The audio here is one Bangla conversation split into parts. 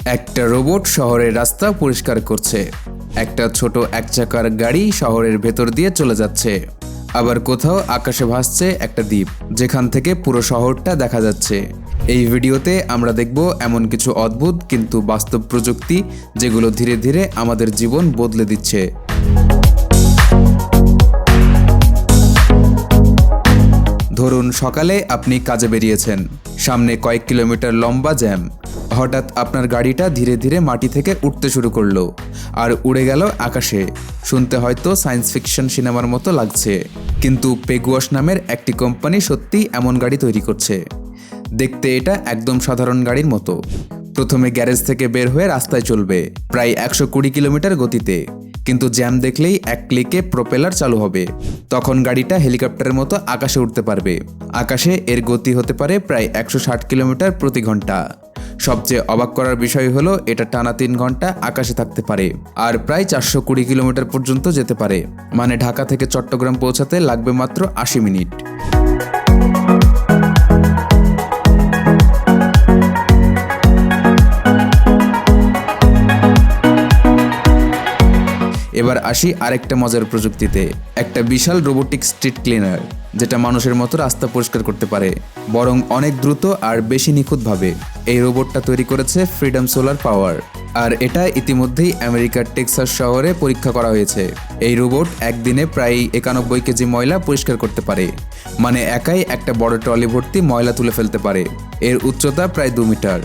একটা রোবট শহরের রাস্তা পরিষ্কার করছে। একটা ছোট এক চাকার গাড়ি শহরের ভেতর দিয়ে চলে যাচ্ছে। আবার কোথাও আকাশে ভাসছে একটা দ্বীপ, যেখান থেকে পুরো শহরটা দেখা যাচ্ছে। এই ভিডিওতে আমরা দেখব এমন কিছু অদ্ভুত কিন্তু বাস্তব প্রযুক্তি যেগুলো ধীরে ধীরে আমাদের জীবন বদলে দিচ্ছে। ধরুন সকালে আপনি কাজে বেরিয়েছেন, সামনে কয়েক কিলোমিটার লম্বা জ্যাম। হঠাৎ আপনার গাড়িটা ধীরে ধীরে মাটি থেকে উঠতে শুরু করলো আর উড়ে গেল আকাশে। শুনতে হয়তো সায়েন্স ফিকশন সিনেমার মতো লাগছে, কিন্তু পেগুয়াশ নামের একটি কোম্পানি সত্যিই এমন গাড়ি তৈরি করছে। দেখতে এটা একদম সাধারণ গাড়ির মতো। প্রথমে গ্যারেজ থেকে বের হয়ে রাস্তায় চলবে প্রায় 120 কিলোমিটার গতিতে, কিন্তু জ্যাম দেখলেই এক ক্লিকে প্রোপেলার চালু হবে। তখন গাড়িটা হেলিকপ্টারের মতো আকাশে উঠতে পারবে। আকাশে এর গতি হতে পারে প্রায় 160 কিলোমিটার প্রতি ঘন্টা। সবচেয়ে অবাক করার বিষয় হলো এটা টানা 3 ঘন্টা আকাশে থাকতে পারে আর প্রায় 420 কিলোমিটার পর্যন্ত যেতে পারে। মানে ঢাকা থেকে চট্টগ্রাম পৌঁছাতে লাগবে মাত্র 80 মিনিট। এবার আসি আরেকটা মজার প্রযুক্তিতে, একটা বিশাল রোবোটিক স্ট্রিট ক্লিনার, যেটা মানুষের মতো রাস্তা পরিষ্কার করতে পারে, বরং অনেক দ্রুত আর বেশি নিখুঁতভাবে। এই রোবটটা তৈরি করেছে ফ্রিডম সোলার পাওয়ার, আর এটা ইতিমধ্যেই আমেরিকার টেক্সাস শহরে পরীক্ষা করা হয়েছে। এই রোবট একদিনে প্রায় 91 কেজি ময়লা পরিষ্কার করতে পারে, মানে একাই একটা বড় ট্রলি ভর্তি ময়লা তুলে ফেলতে পারে। এর উচ্চতা প্রায় 2 মিটার,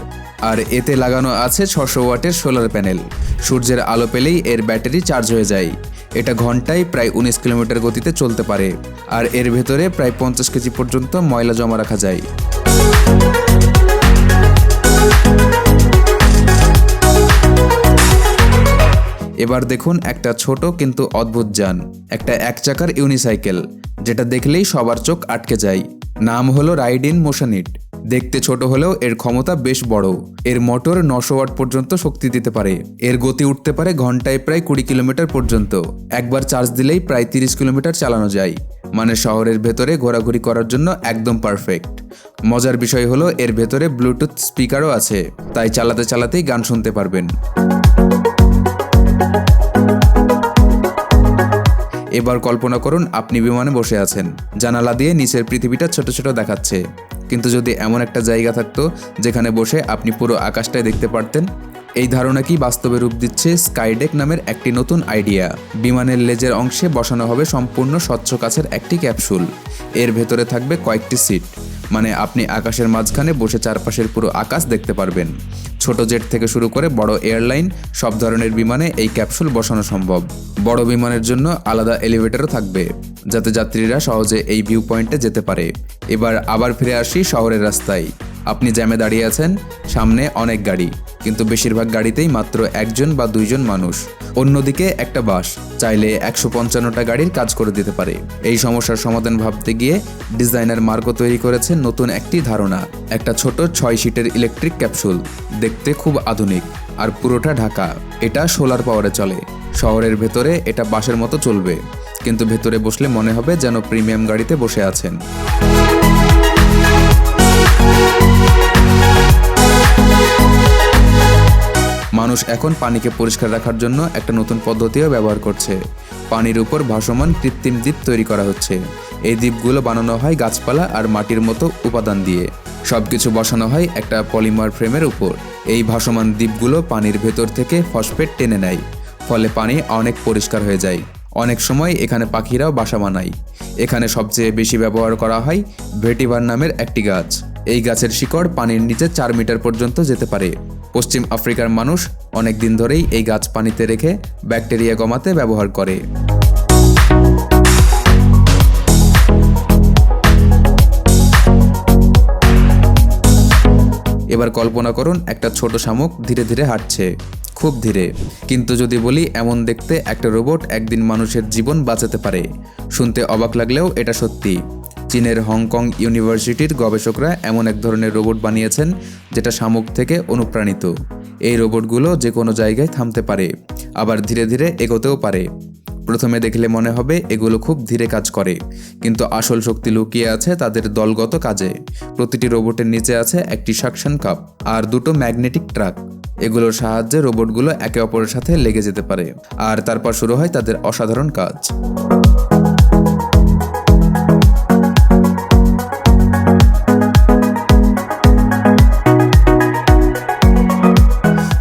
আর এতে লাগানো আছে 600 ওয়াটের সোলার প্যানেল। সূর্যের আলো পেলেই এর ব্যাটারি চার্জ হয়ে যায়। এটা ঘন্টায় প্রায় 19 কিলোমিটার গতিতে চলতে পারে, আর এর ভেতরে প্রায় 50 কেজি পর্যন্ত ময়লা জমা রাখা যায়। এবার দেখুন একটা ছোট কিন্তু অদ্ভুত যান, একটা এক চাকার ইউনিসাইকেল, যেটা দেখলেই সবার চোখ আটকে যায়। নাম হলো রাইড ইন মোশনিট। দেখতে ছোট হলেও এর ক্ষমতা বেশ বড়। এর মোটর 900 ওয়াট পর্যন্ত শক্তি দিতে পারে। এর গতি উঠতে পারে ঘন্টায় প্রায় 20 কিলোমিটার পর্যন্ত। একবার চার্জ দিলেই প্রায় 30 কিলোমিটার চালানো যায়। মানে শহরের ভেতরে ঘোরাঘুরি করার জন্য একদম পারফেক্ট। মজার বিষয় হলো এর ভেতরে ব্লুটুথ স্পিকারও আছে, তাই চালাতে চালাতেই গান শুনতে পারবেন। এবার কল্পনা করুন আপনি বিমানে বসে আছেন, জানালা দিয়ে নিচের পৃথিবীটা ছোট ছোট দেখাচ্ছে। কিন্তু যদি এমন একটা জায়গা থাকতো যেখানে বসে আপনি পুরো আকাশটাই দেখতে পারতেন। এই ধারণাকেই বাস্তবে রূপ দিচ্ছে স্কাইডেক নামের একটি নতুন আইডিয়া। বিমানের লেজের অংশে বসানো হবে সম্পূর্ণ স্বচ্ছ কাচের একটি ক্যাপসুল। এর ভেতরে থাকবে কয়েকটি সিট, মানে আপনি আকাশের মাঝখানে বসে চারপাশের পুরো আকাশ দেখতে পারবেন। ছোট জেট থেকে শুরু করে বড় এয়ারলাইন, সব ধরনের বিমানে এই ক্যাপসুল বসানো সম্ভব। বড় বিমানের জন্য আলাদা এলিভেটরও থাকবে, যাতে যাত্রীরা সহজে এই ভিউ পয়েন্টে যেতে পারে। এবার আবার ফিরে আসি শহরের রাস্তায়। আপনি জ্যামে দাঁড়িয়ে আছেন, সামনে অনেক গাড়ি, কিন্তু বেশিরভাগ গাড়িতেই মাত্র 1জন বা 2জন মানুষ। অন্যদিকে একটা বাস চাইলে 155টা গাড়ির কাজ করে দিতে পারে। এই সমস্যার সমাধান ভাবতে গিয়ে ডিজাইনার মার্কো তৈরি করেছে নতুন একটি ধারণা, একটা ছোট 6 সিটের ইলেকট্রিক ক্যাপসুল। দেখতে খুব আধুনিক আর পুরোটা ঢাকা। এটা সোলার পাওয়ারে চলে। শহরের ভেতরে এটা বাসের মতো চলবে, কিন্তু ভেতরে বসলে মনে হবে যেন প্রিমিয়াম গাড়িতে বসে আছেন। মানুষ এখন পানিকে পরিষ্কার রাখার জন্য একটা নতুন পদ্ধতিও ব্যবহার করছে। পানির উপর ভাসমান কৃত্রিম দ্বীপ তৈরি করা হচ্ছে। এই দ্বীপগুলো বানানো হয় গাছপালা আর মাটির মতো উপাদান দিয়ে। সবকিছু বসানো হয় একটা পলিমার ফ্রেমের উপর। এই ভাসমান দ্বীপগুলো পানির ভেতর থেকে ফসফেট টেনে নেয়, ফলে পানি অনেক পরিষ্কার হয়ে যায়। অনেক সময় এখানে পাখিরাও বাসা বানায়। এখানে সবচেয়ে বেশি ব্যবহার করা হয় ভেটিভার নামের একটি গাছ। এই গাছের শিকড় পানির নিচে 4 মিটার পর্যন্ত যেতে পারে। পশ্চিম আফ্রিকার মানুষ অনেক দিন ধরেই এই গাছ পানিতে রেখে ব্যাকটেরিয়া কমাতে ব্যবহার করে। এবার কল্পনা করুন একটা ছোট শামুক ধীরে ধীরে হাঁটছে, খুব ধীরে। কিন্তু যদি বলি এমন দেখতে একটা রোবট একদিন মানুষের জীবন বাঁচাতে পারে, শুনতে অবাক লাগলেও এটা সত্যি। চীনের হংকং ইউনিভার্সিটির গবেষকরা এমন এক ধরনের রোবট বানিয়েছেন যেটা শামুক থেকে অনুপ্রাণিত। এই রোবটগুলো যে কোনো জায়গায় থামতে পারে, আবার ধীরে ধীরে এগোতেও পারে। প্রথমে দেখলে মনে হবে এগুলো খুব ধীরে কাজ করে, কিন্তু আসল শক্তি লুকিয়ে আছে তাদের দলগত কাজে। প্রতিটি রোবটের নিচে আছে একটি সাকশন কাপ আর 2টো ম্যাগনেটিক ট্রাক। এগুলোর সাহায্যে রোবটগুলো একে অপরের সাথে লেগে যেতে পারে, আর তারপর শুরু হয় তাদের অসাধারণ কাজ।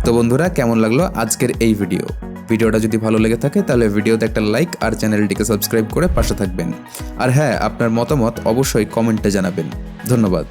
তো বন্ধুরা, কেমন লাগলো আজকের এই ভিডিওটা যদি ভালো লেগে থাকে তাহলে ভিডিওতে একটা লাইক আর চ্যানেলটিকে সাবস্ক্রাইব করে পাশে থাকবেন। আর হ্যাঁ, আপনার মতামত অবশ্যই কমেন্টে জানাবেন। ধন্যবাদ।